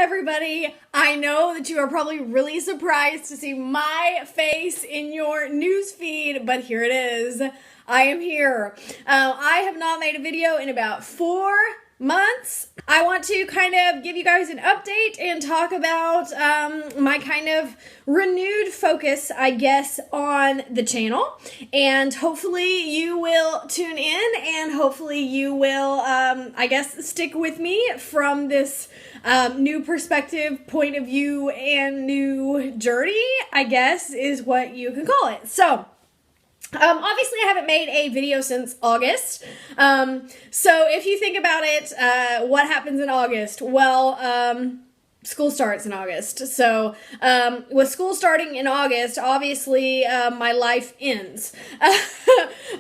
everybody. I know that you are probably really surprised to see my face in your news feed, but here it is. I am here. I have not made a video in about 4 months. I want to kind of give you guys an update and talk about my kind of renewed focus, I guess, on the channel. And hopefully you will tune in and hopefully you will, I guess, stick with me from this new perspective, point of view, and new journey, I guess, is what you can call it. So, obviously I haven't made a video since August. So if you think about it, what happens in August? Well, school starts in August. So, with school starting in August, obviously, my life ends.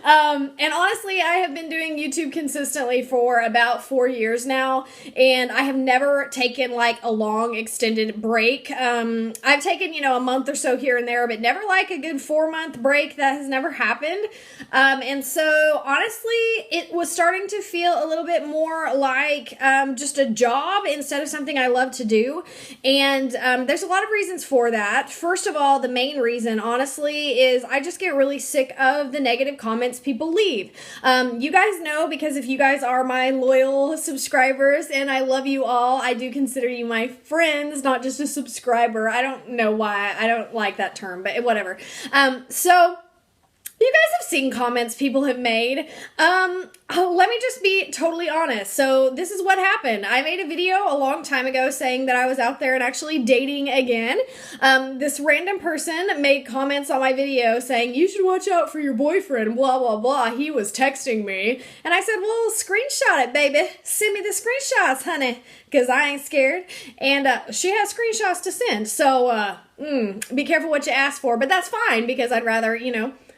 And honestly, I have been doing YouTube consistently for about 4 years now, and I have never taken like a long extended break. I've taken, a month or so here and there, but never like a good 4-month break. That has never happened. And so honestly, it was starting to feel a little bit more like, just a job instead of something I love to do. And there's a lot of reasons for that. First of all, the main reason, honestly, is I just get really sick of the negative comments people leave. You guys know, because if you guys are my loyal subscribers, and I love you all, I do consider you my friends, not just a subscriber. I don't know why. I don't like that term, but whatever. So you guys have seen comments people have made. Let me just be totally honest. So this is what happened. I made a video a long time ago saying that I was out there and actually dating again. This random person made comments on my video saying, you should watch out for your boyfriend, blah, blah, blah. He was texting me. And I said, well, screenshot it, baby. Send me the screenshots, honey, because I ain't scared. And she has screenshots to send. So be careful what you ask for. But that's fine, because I'd rather,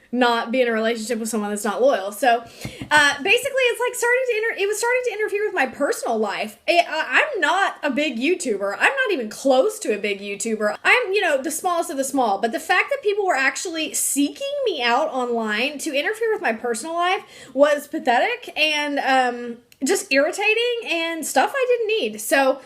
not be in a relationship with someone that's not loyal. So, basically, it's like it was starting to interfere with my personal life. I'm not a big YouTuber. I'm not even close to a big YouTuber. I'm, the smallest of the small. But the fact that people were actually seeking me out online to interfere with my personal life was pathetic and, just irritating and stuff I didn't need. So,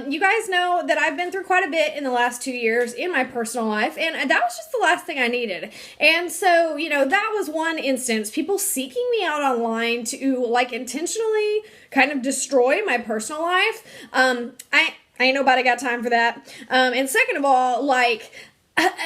you guys know that I've been through quite a bit in the last 2 years in my personal life, and that was just the last thing I needed. And so, that was one instance. People seeking me out online to, like, intentionally kind of destroy my personal life. I ain't nobody got time for that. And second of all,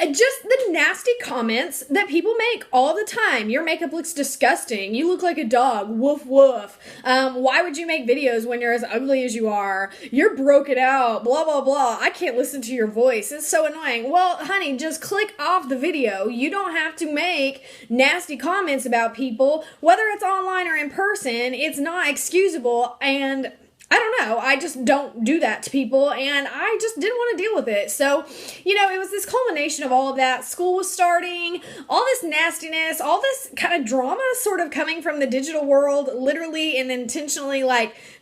just the nasty comments that people make all the time. Your makeup looks disgusting. You look like a dog. Woof, woof. Why would you make videos when you're as ugly as you are? You're broken out. Blah, blah, blah. I can't listen to your voice. It's so annoying. Well, honey, just click off the video. You don't have to make nasty comments about people. Whether it's online or in person, it's not excusable, and I don't know. I just don't do that to people, and I just didn't want to deal with it. So, it was this culmination of all of that. School was starting, all this nastiness, all this kind of drama sort of coming from the digital world, literally and intentionally,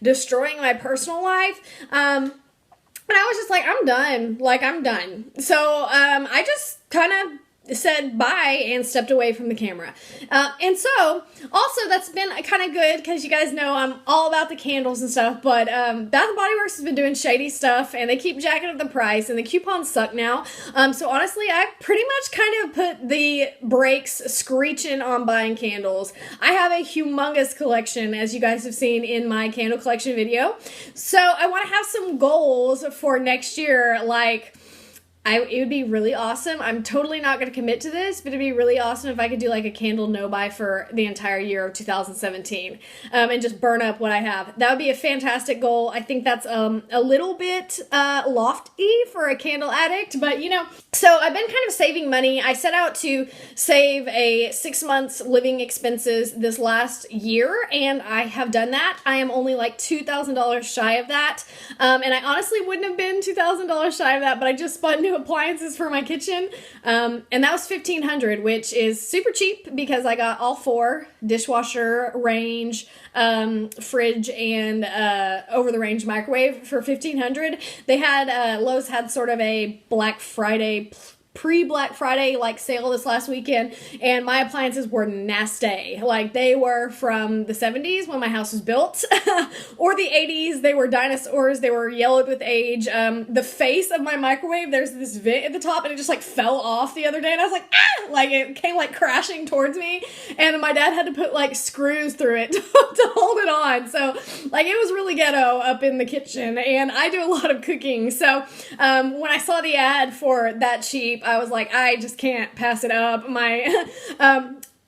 destroying my personal life. And I was just like, I'm done. I'm done. So, I just kind of said bye and stepped away from the camera. And so, also, that's been kind of good, because you guys know I'm all about the candles and stuff, but Bath & Body Works has been doing shady stuff, and they keep jacking up the price, and the coupons suck now. So honestly, I pretty much kind of put the brakes screeching on buying candles. I have a humongous collection, as you guys have seen in my candle collection video. So I want to have some goals for next year, it would be really awesome. I'm totally not going to commit to this, but it'd be really awesome if I could do a candle no-buy for the entire year of 2017 and just burn up what I have. That would be a fantastic goal. I think that's a little bit lofty for a candle addict, but so I've been kind of saving money. I set out to save a 6 months living expenses this last year, and I have done that. I am only $2,000 shy of that, and I honestly wouldn't have been $2,000 shy of that, but I just bought new appliances for my kitchen, and that was $1,500, which is super cheap because I got all 4: dishwasher, range, fridge, and over-the-range microwave for $1,500. They had Lowe's had sort of a Black Friday pre-Black Friday like sale this last weekend, and my appliances were nasty. Like, they were from the 70s when my house was built, or the 80s. They were dinosaurs. They were yellowed with age. The face of my microwave, there's this vent at the top, and it just like fell off the other day, and I was like, ah! Like, it came like crashing towards me, and my dad had to put like screws through it to hold it on. So like, it was really ghetto up in the kitchen, and I do a lot of cooking. So when I saw the ad for that cheap, I was like, I just can't pass it up.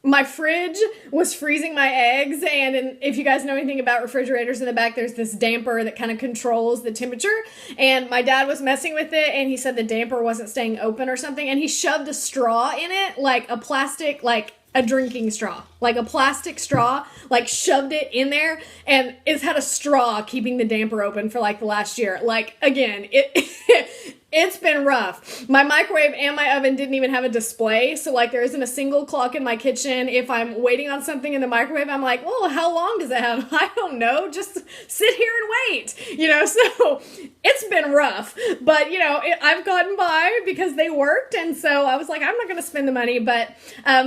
My fridge was freezing my eggs, and if you guys know anything about refrigerators, in the back there's this damper that kind of controls the temperature, and my dad was messing with it, and he said the damper wasn't staying open or something, and he shoved a straw in it, like a plastic, like a drinking straw, like a plastic straw, like shoved it in there, and it's had a straw keeping the damper open for like the last year. Like, again, it's been rough. My microwave and my oven didn't even have a display, so like there isn't a single clock in my kitchen. If I'm waiting on something in the microwave, I'm like, well, how long does it have? I don't know, just sit here and wait, you know. So it's been rough, but you know, I've gotten by because they worked, and so I was like, I'm not gonna spend the money. But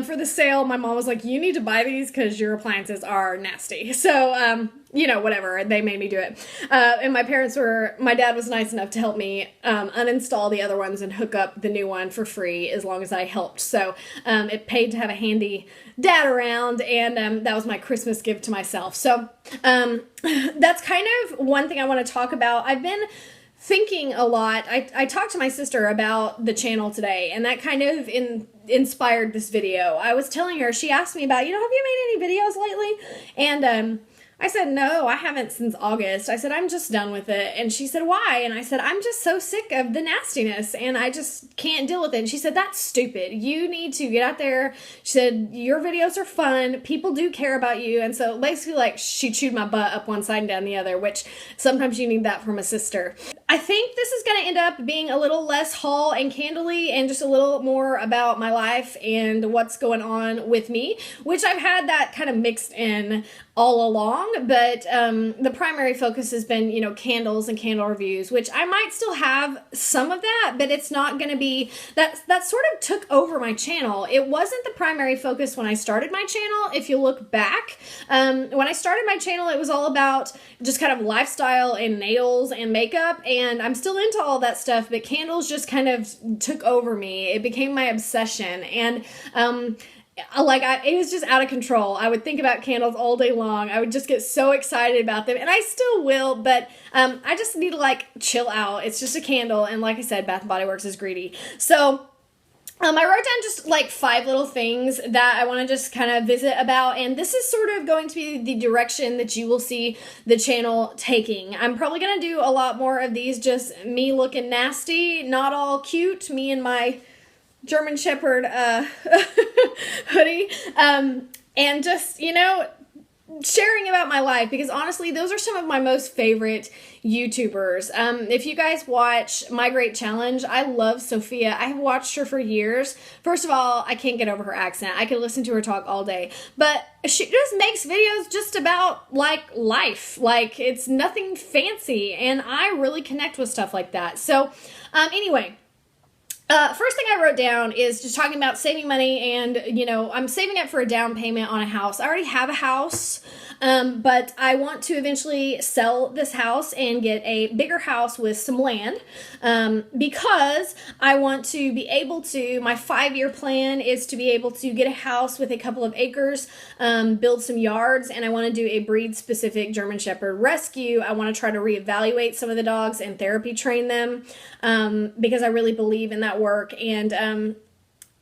for the sale, my mom was like, you need to buy these because your appliances are nasty. So you know, whatever, they made me do it. And my dad was nice enough to help me uninstall the other ones and hook up the new one for free as long as I helped. So it paid to have a handy dad around, and that was my Christmas gift to myself. So that's kind of one thing I want to talk about. I've been thinking a lot. I talked to my sister about the channel today, and that kind of inspired this video. I was telling her, she asked me about, have you made any videos lately? And I said, no, I haven't since August. I said, I'm just done with it. And she said, why? And I said, I'm just so sick of the nastiness, and I just can't deal with it. And she said, that's stupid. You need to get out there. She said, your videos are fun. People do care about you. And so basically, like, she chewed my butt up one side and down the other, which sometimes you need that from a sister. I think this is going to end up being a little less haul and candle-y and just a little more about my life and what's going on with me, which I've had that kind of mixed in all along. But the primary focus has been, candles and candle reviews, which I might still have some of that, but it's not going to be, that sort of took over my channel. It wasn't the primary focus when I started my channel. If you look back, when I started my channel, it was all about just kind of lifestyle and nails and makeup, and I'm still into all that stuff, but candles just kind of took over me. It became my obsession, and it was just out of control. I would think about candles all day long. I would just get so excited about them, and I still will, but I just need to chill out. It's just a candle, and like I said, Bath & Body Works is greedy. So I wrote down just 5 little things that I want to just kind of visit about, and this is sort of going to be the direction that you will see the channel taking. I'm probably going to do a lot more of these, just me looking nasty, not all cute, me and my German Shepherd hoodie, and just, sharing about my life, because honestly, those are some of my most favorite YouTubers. If you guys watch My Great Challenge, I love Sophia. I have watched her for years. First of all, I can't get over her accent. I could listen to her talk all day, but she just makes videos just about life. It's nothing fancy, and I really connect with stuff like that. So anyway, first thing I wrote down is just talking about saving money, and, I'm saving up for a down payment on a house. I already have a house, but I want to eventually sell this house and get a bigger house with some land, because I want to be able to, my 5-year plan is to be able to get a house with a couple of acres, build some yards, and I want to do a breed-specific German Shepherd rescue. I want to try to reevaluate some of the dogs and therapy train them, because I really believe in that work. And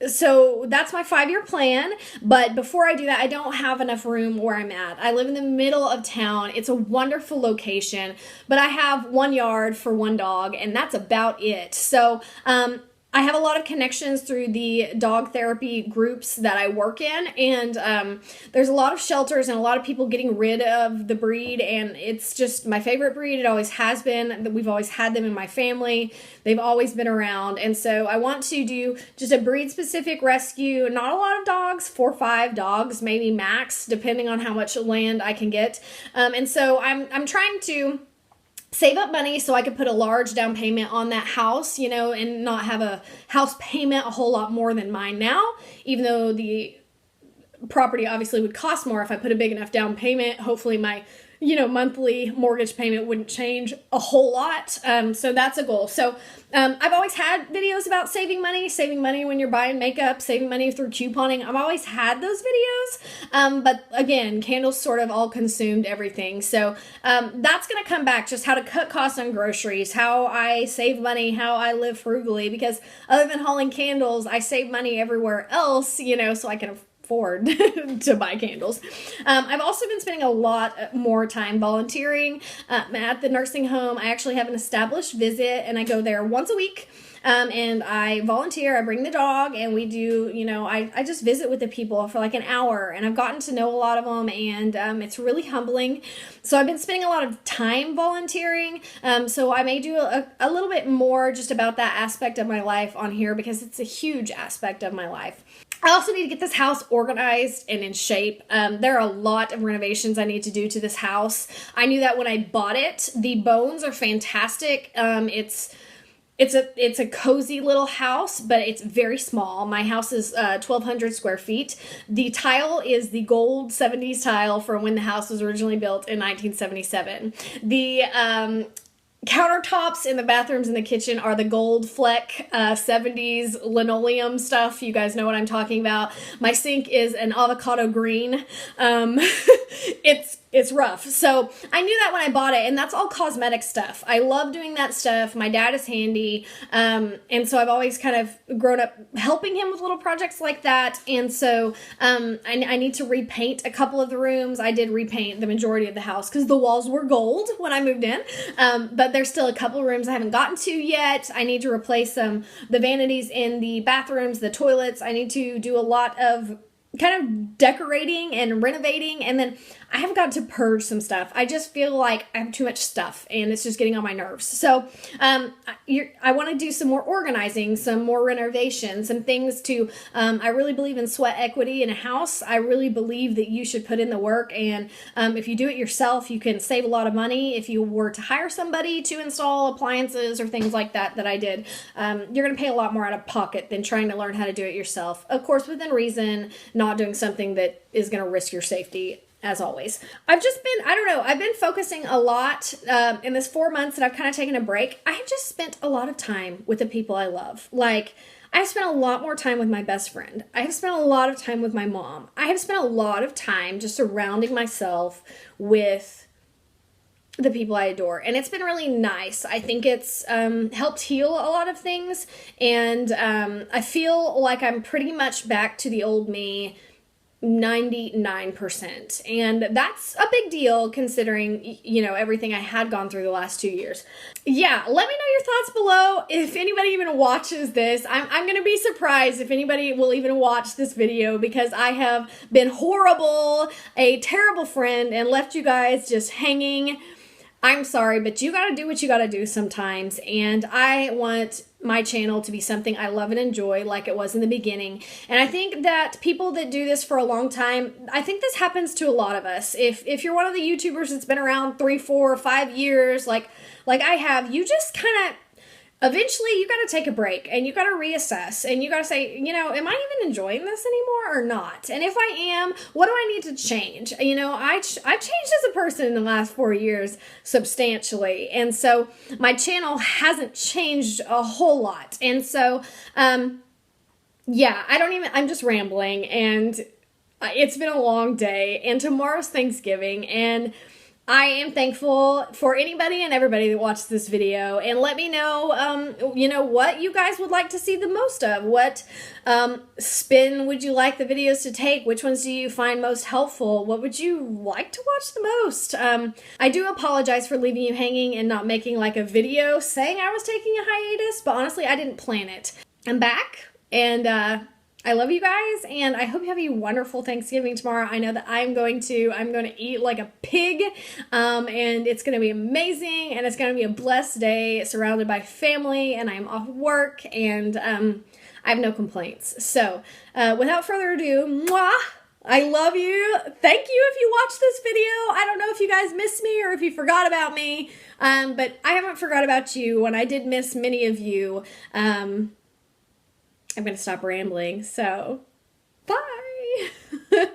so that's my 5-year plan. But before I do that, I don't have enough room where I'm at. I live in the middle of town. It's a wonderful location, but I have 1 yard for 1 dog, and that's about it. So I have a lot of connections through the dog therapy groups that I work in, and there's a lot of shelters and a lot of people getting rid of the breed, and it's just my favorite breed. It always has been. We've always had them in my family. They've always been around, and so I want to do just a breed-specific rescue. Not a lot of dogs, 4 or 5 dogs, maybe max, depending on how much land I can get. And so I'm trying to save up money so I could put a large down payment on that house, you know, and not have a house payment a whole lot more than mine now, even though the property obviously would cost more if I put a big enough down payment. Hopefully my, you know, monthly mortgage payment wouldn't change a whole lot. So that's a goal. So I've always had videos about saving money when you're buying makeup, saving money through couponing. I've always had those videos. But again, candles sort of all consumed everything. So that's going to come back, just how to cut costs on groceries, how I save money, how I live frugally, because other than hauling candles, I save money everywhere else, you know, so I can afford to buy candles. I've also been spending a lot more time volunteering at the nursing home. I actually have an established visit, and I go there once a week. And I volunteer, I bring the dog, and we do, you know, I just visit with the people for like an hour, and I've gotten to know a lot of them, and it's really humbling. So I've been spending a lot of time volunteering. So I may do a little bit more just about that aspect of my life on here, because it's a huge aspect of my life. I also need to get this house organized and in shape. There are a lot of renovations I need to do to this house. I knew that when I bought it. The bones are fantastic. It's a cozy little house, but it's very small. My house is 1,200 square feet. The tile is the gold 70s tile from when the house was originally built in 1977. The countertops in the bathrooms and the kitchen are the gold fleck 70s linoleum stuff. You guys know what I'm talking about. My sink is an avocado green. It's rough. So I knew that when I bought it, and that's all cosmetic stuff. I love doing that stuff. My dad is handy. And so I've always kind of grown up helping him with little projects like that. And so I need to repaint a couple of the rooms. I did repaint the majority of the house because the walls were gold when I moved in. But there's still a couple of rooms I haven't gotten to yet. I need to replace the vanities in the bathrooms, the toilets. I need to do a lot of kind of decorating and renovating, and then I have got to purge some stuff. I just feel like I have too much stuff and it's just getting on my nerves. So I want to do some more organizing, some more renovation, some things to, I really believe in sweat equity in a house. I really believe that you should put in the work, and if you do it yourself, you can save a lot of money. If you were to hire somebody to install appliances or things like that I did, you're going to pay a lot more out of pocket than trying to learn how to do it yourself. Of course, within reason, not doing something that is going to risk your safety, as always. I've been focusing a lot in this 4 months that I've kind of taken a break. I have just spent a lot of time with the people I love. Like, I have spent a lot more time with my best friend. I have spent a lot of time with my mom. I have spent a lot of time just surrounding myself with the people I adore, and it's been really nice. I think it's helped heal a lot of things, and I feel like I'm pretty much back to the old me 99%, and that's a big deal considering, you know, everything I had gone through the last 2 years. Yeah, let me know your thoughts below. If anybody even watches this, I'm gonna be surprised if anybody will even watch this video, because I have been horrible, a terrible friend, and left you guys just hanging. I'm sorry, but you gotta do what you gotta do sometimes, and I want my channel to be something I love and enjoy like it was in the beginning. And I think that people that do this for a long time, I think this happens to a lot of us. If you're one of the YouTubers that's been around 3, 4, 5 years, like I have, you just kind of eventually you got to take a break and you got to reassess and you got to say, you know, am I even enjoying this anymore or not? And if I am, what do I need to change? You know, I've changed as a person in the last 4 years substantially. And so my channel hasn't changed a whole lot. And so, yeah, I'm just rambling, and it's been a long day, and tomorrow's Thanksgiving, and I am thankful for anybody and everybody that watched this video, and let me know, you know, what you guys would like to see the most of. What spin would you like the videos to take? Which ones do you find most helpful? What would you like to watch the most? I do apologize for leaving you hanging and not making like a video saying I was taking a hiatus, but honestly, I didn't plan it. I'm back, and I love you guys, and I hope you have a wonderful Thanksgiving tomorrow. I know that I'm going to eat like a pig, and it's going to be amazing, and it's going to be a blessed day surrounded by family, and I'm off work, and I have no complaints. So, without further ado, mwah, I love you. Thank you if you watched this video. I don't know if you guys missed me or if you forgot about me, but I haven't forgot about you, and I did miss many of you. I'm going to stop rambling, so bye.